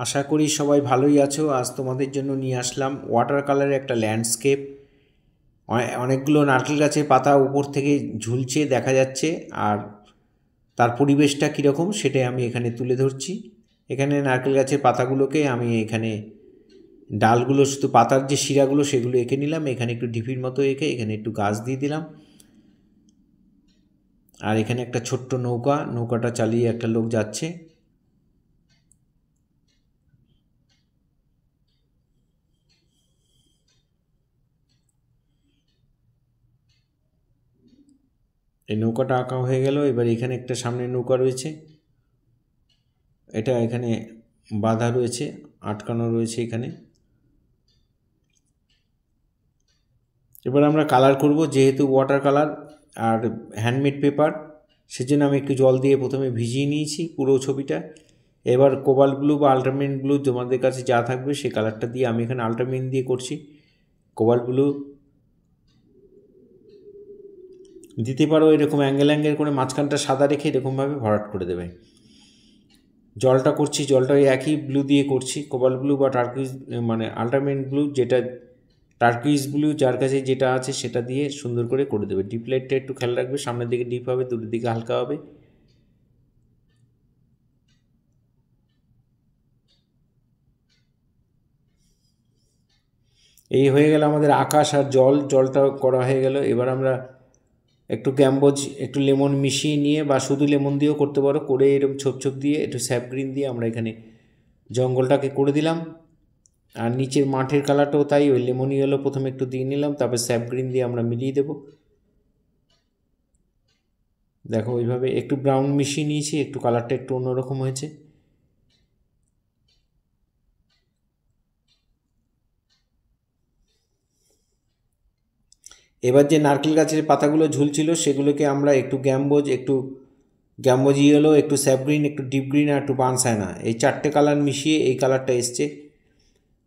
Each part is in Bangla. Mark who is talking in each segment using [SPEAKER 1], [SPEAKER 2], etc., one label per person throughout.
[SPEAKER 1] আশা করি সবাই ভালোই আছো। আজ তোমাদের জন্য নিয়ে আসলাম ওয়াটার কালারের একটা ল্যান্ডস্কেপ। অনেকগুলো নারকেল গাছের পাতা উপর থেকে ঝুলছে দেখা যাচ্ছে, আর তার পরিবেশটা কীরকম সেটাই আমি এখানে তুলে ধরছি। এখানে নারকেল গাছের পাতাগুলোকে আমি এখানে ডালগুলো, শুধু পাতার যে শিরাগুলো সেগুলো এঁকে নিলাম, এখানে একটু ঢিপির মতো এঁকে এখানে একটু গাছ দিয়ে দিলাম। আর এখানে একটা ছোট্ট নৌকাটা চালিয়ে একটা লোক যাচ্ছে। এই নৌকাটা আঁকা হয়ে গেল। এবার এখানে একটা সামনে নৌকা রয়েছে, এটা এখানে বাঁধা রয়েছে, আটকানো রয়েছে এখানে। এবার আমরা কালার করব, যেহেতু ওয়াটার কালার আর হ্যান্ডমেড পেপার, সেজন্য আমি একটু জল দিয়ে প্রথমে ভিজিয়ে নিয়েছি পুরো ছবিটা। এবার কোবাল্ট ব্লু বা আল্ট্রামেরিন ব্লু তোমাদের কাছে যা থাকবে সেই কালারটা দিয়ে, আমি এখানে আল্ট্রামেরিন দিয়ে করছি। কোবাল্ট ব্লু দিতে পারো, এরকম অ্যাঙ্গেল করে মাঝখানটা সাদা রেখে এরকমভাবে ভরাট করে দেবে। জলটা করছি, জলটা একই ব্লু দিয়ে করছি, কোবাল্ট ব্লু বা টার্কুইজ, মানে আল্ট্রামেরিন ব্লু, যেটা টার্কুইজ ব্লু যার কাছে যেটা আছে সেটা দিয়ে সুন্দর করে দেবে। ডিপ লাইটটা একটু খেয়াল রাখবে, সামনের দিকে ডিপ হবে, দুটোর দিকে হালকা হবে। এই হয়ে গেল আমাদের আকাশ আর জলটা করা হয়ে গেল। এবার আমরা একটু গ্যাম্বোজ, একটু লেমন মিশিয়ে নিয়ে, বা শুধু লেমন দিয়েও করতে পারো, করে এরকম ছোপ দিয়ে একটু স্যাপ গ্রিন দিয়ে আমরা এখানে জঙ্গলটাকে করে দিলাম। আর নিচের মাঠের কালারটাও তাই, ওই লেমন ইয়েলো প্রথমে একটু দিয়ে নিলাম, তারপর স্যাপ গ্রিন দিয়ে আমরা মিলিয়ে দেব। দেখো ওইভাবে একটু ব্রাউন মিশিয়ে নিয়েছি, একটু কালারটা একটু অন্যরকম হয়েছে। এবার যে নারকেল গাছের পাতাগুলো ঝুলছিল সেগুলোকে আমরা একটু গ্যাম্বোজ ইয়েলো, একটু স্যাপ গ্রিন, একটু ডিপ গ্রিন আর একটু বানসায়না, এই চারটে কালার মিশিয়ে এই কালারটা এসছে।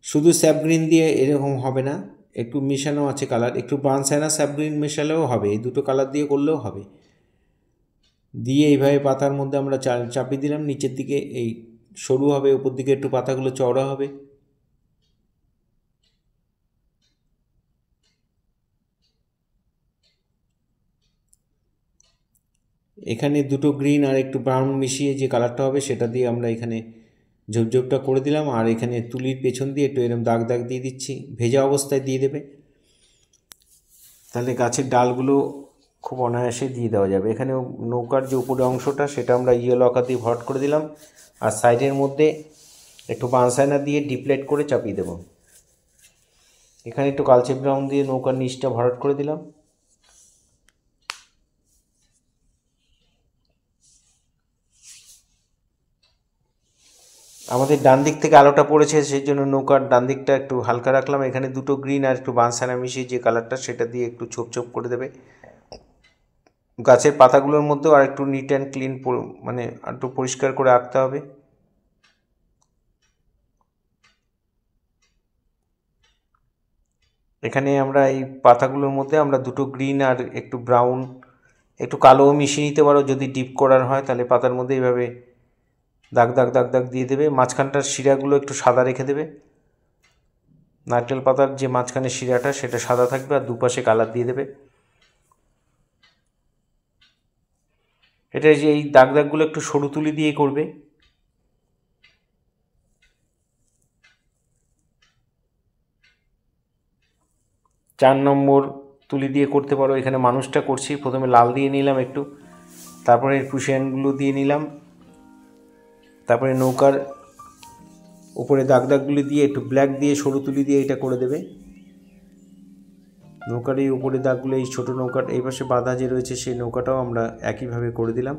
[SPEAKER 1] শুধু স্যাপ গ্রিন দিয়ে এরকম হবে না, একটু মেশানো আছে কালার, একটু বানসায়না স্যাপ গ্রিন মেশালেও হবে, এই দুটো কালার দিয়ে করলেও হবে। দিয়ে এইভাবে পাতার মধ্যে আমরা চাপিয়ে দিলাম, নিচের দিকে এই সরু হবে, উপর দিকে একটু পাতাগুলো চওড়া হবে। এখানে দুটো গ্রিন আর একটু ব্রাউন মিশিয়ে যে কালারটা হবে সেটা দিয়ে আমরা এখানে ঝোপঝোপটা করে দিলাম। আর এখানে তুলির পেছন দিয়ে একটু এরকম দাগ দিয়ে দিচ্ছি, ভেজা অবস্থায় দিয়ে দেবে, তাহলে গাছের ডালগুলো খুব অনায়াসে দিয়ে দেওয়া যাবে। এখানে নৌকার যে উপরে অংশটা সেটা আমরা ইয়েলো আঁকা দিয়ে ভরাট করে দিলাম, আর সাইডের মধ্যে একটু বানসাইনা দিয়ে ডিপ্লেট করে চাপিয়ে দেব। এখানে একটু কালচে ব্রাউন দিয়ে নৌকার নিচটা ভরাট করে দিলাম। আমাদের ডান দিক থেকে আলোটা পড়েছে, সেই জন্য নৌকার ডান দিকটা একটু হালকা রাখলাম। এখানে দুটো গ্রিন আর একটু বানসানা মিশিয়ে যে কালারটা সেটা দিয়ে একটু ছোপ করে দেবে। গাছের পাতাগুলোর মধ্যেও আর একটু নিট অ্যান্ড ক্লিন, মানে একটু পরিষ্কার করে আঁকতে হবে। এখানে আমরা এই পাতাগুলোর মধ্যে আমরা দুটো গ্রিন আর একটু ব্রাউন, একটু কালোও মিশিয়ে নিতে পারো যদি ডিপ করার হয়, তাহলে পাতার মধ্যে এইভাবে দাগ দিয়ে দেবে। মাঝখানটার শিরাগুলো একটু সাদা রেখে দেবে, নারকেল পাতার যে মাঝখানের শিরাটা সেটা সাদা থাকবে, আর দুপাশে কালার দিয়ে দেবে। এটা যে এই দাগগুলো একটু সরু তুলি দিয়ে করবে। চার নম্বর তুলি দিয়ে করতে পারো। এখানে মানুষটা করছি, প্রথমে লাল দিয়ে নিলাম একটু, তারপরে কুশিয়ানগুলো দিয়ে নিলাম, তারপরে নৌকার উপরে দাগগুলি দিয়ে একটু ব্ল্যাক দিয়ে সরু তুলি দিয়ে এটা করে দেবে। নৌকার এই উপরে দাগগুলো, এই ছোটো নৌকার এই পাশে বাঁধা যে রয়েছে সেই নৌকাটাও আমরা একইভাবে করে দিলাম।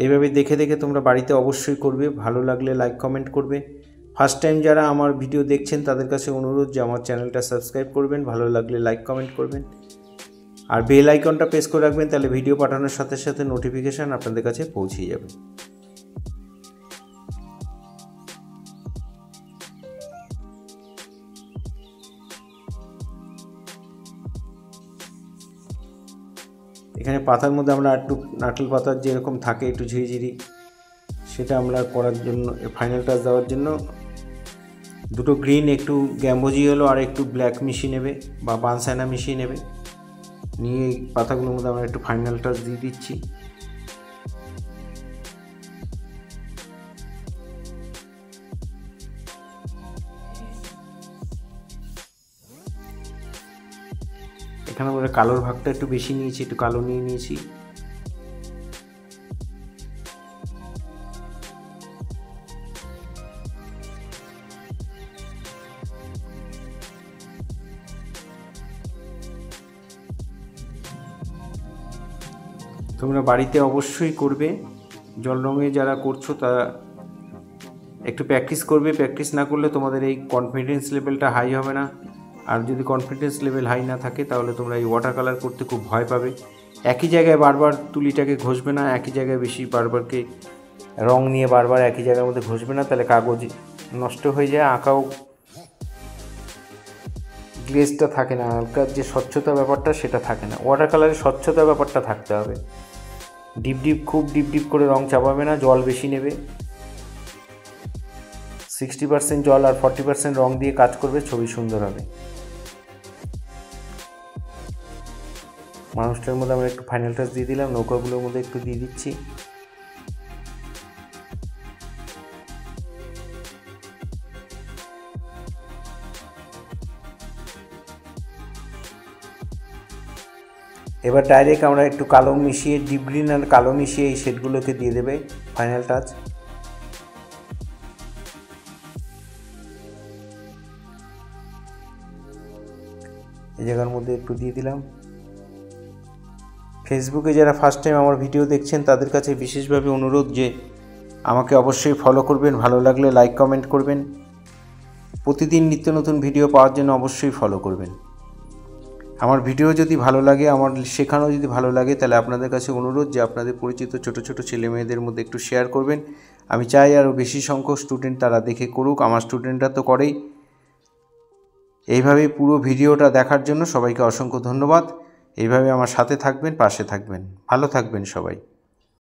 [SPEAKER 1] এইভাবে দেখে তোমরা বাড়িতে অবশ্যই করবে। ভালো লাগলে লাইক কমেন্ট করবে। ফার্স্ট টাইম যারা আমার ভিডিও দেখছেন তাদের কাছে অনুরোধ যে আমার চ্যানেলটা সাবস্ক্রাইব করবেন, ভালো লাগলে লাইক কমেন্ট করবেন, আর বেল আইকনটা প্রেস করে রাখবেন, তাহলে ভিডিও পাঠানোর সাথে সাথে নোটিফিকেশান আপনাদের কাছে পৌঁছে যাবে। এখানে পাতার মধ্যে আমরা একটু নারকেল পাতার যেরকম থাকে একটু ঝিরিঝিরি, সেটা আমরা করার জন্য ফাইনাল টাচ দেওয়ার জন্য দুটো গ্রিন, একটু গ্যাম্বোজি ইয়েলো আর একটু ব্ল্যাক মিশিয়ে নেবে বা বানসাইনা মিশিয়ে নেবে। নিয়ে এই পাতাগুলোর মধ্যে আমরা একটু ফাইনাল টাচ দিয়ে দিচ্ছি। এখানে আমরা কালোর ভাগটা একটু বেশি নিয়েছি, একটু কালো নিয়ে নিয়েছি। তোমরা বাড়িতে অবশ্যই করবে। জল রঙে যারা করছো তারা একটু প্র্যাকটিস করবে। প্র্যাকটিস না করলে তোমাদের এই কনফিডেন্স লেভেলটা হাই হবে না। আর যদি কনফিডেন্স লেভেল হাই না থাকে তাহলে তোমরা এই ওয়াটার কালার করতে খুব ভয় পাবে। একই জায়গায় বারবার তুলিটাকে ঘষবে না, একই জায়গায় বেশি বারবারকে রং নিয়ে বারবার একই জায়গার মধ্যে ঘষবে না, তাহলে কাগজ নষ্ট হয়ে যায়, আঁকাও গ্লেজটা থাকে না, হালকার যে স্বচ্ছতা ব্যাপারটা সেটা থাকে না। ওয়াটার কালারের স্বচ্ছতা ব্যাপারটা থাকতে হবে। ডিপ ডিপ খুব ডিপ ডিপ করে রং চাপাবে না, জল বেশি নেবে। 60% জল আর 40% রং দিয়ে কাজ করবে, ছবি সুন্দর হবে। মানুষটার মধ্যে আমরা একটু ফাইনাল টাচ দিয়ে দিলাম, নৌকাগুলোর মধ্যে একটু দিয়ে দিচ্ছি। এবার ডাইরেক্ট আমরা একটু কালো মিশিয়ে, ডিপ গ্রিন আর কালো মিশিয়ে এই শেডগুলোকে দিয়ে দেবে ফাইনাল টাচ। এই জায়গার মধ্যে একটু দিয়ে দিলাম। ফেসবুকে যারা ফার্স্ট টাইম আমার ভিডিও দেখছেন তাদের কাছে বিশেষভাবে অনুরোধ যে আমাকে অবশ্যই ফলো করবেন, ভালো লাগলে লাইক কমেন্ট করবেন। প্রতিদিন নিত্য নতুন ভিডিও পাওয়ার জন্য অবশ্যই ফলো করবেন। আমার ভিডিও যদি ভালো লাগে, আমার শেখানো যদি ভালো লাগে, তাহলে আপনাদের কাছে অনুরোধ যে আপনাদের পরিচিত ছোট ছোট ছেলে মেয়েদের মধ্যে একটু শেয়ার করবেন। আমি চাই আরও বেশি সংখ্যক স্টুডেন্ট তারা দেখে করুক, আমার স্টুডেন্টরা তো করেই। এইভাবেই পুরো ভিডিওটা দেখার জন্য সবাইকে অসংখ্য ধন্যবাদ। এইভাবে আমার সাথে থাকবেন, পাশে থাকবেন। ভালো থাকবেন সবাই।